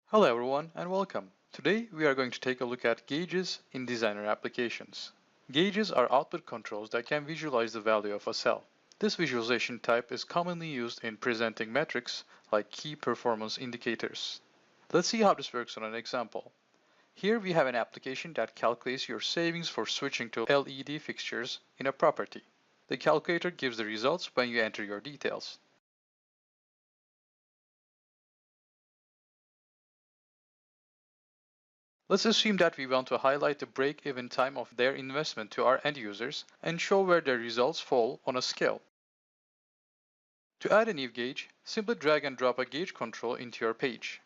Hello everyone and welcome. Today we are going to take a look at gauges in Designer applications. Gauges are output controls that can visualize the value of a cell. This visualization type is commonly used in presenting metrics like key performance indicators. Let's see how this works on an example. Here we have an application that calculates your savings for switching to LED fixtures in a property. The calculator gives the results when you enter your details. Let's assume that we want to highlight the break-even time of their investment to our end users and show where their results fall on a scale. To add a new gauge, simply drag and drop a gauge control into your page.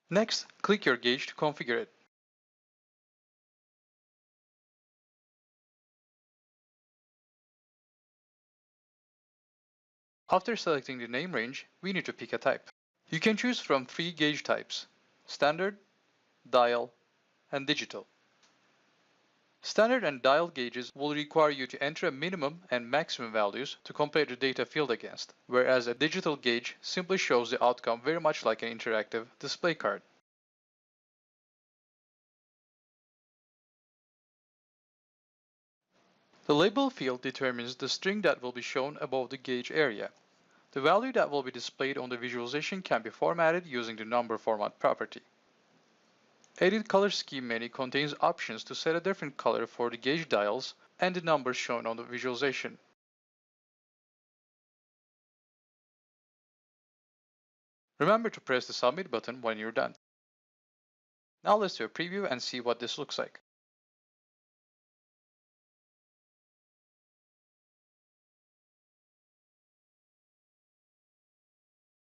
Next, click your gauge to configure it. After selecting the name range, we need to pick a type. You can choose from three gauge types: standard, dial, and digital. Standard and dial gauges will require you to enter a minimum and maximum values to compare the data field against, whereas a digital gauge simply shows the outcome very much like an interactive display card. The label field determines the string that will be shown above the gauge area. The value that will be displayed on the visualization can be formatted using the number format property. Edit Color Scheme menu contains options to set a different color for the gauge dials and the numbers shown on the visualization. Remember to press the Submit button when you're done. Now let's do a preview and see what this looks like.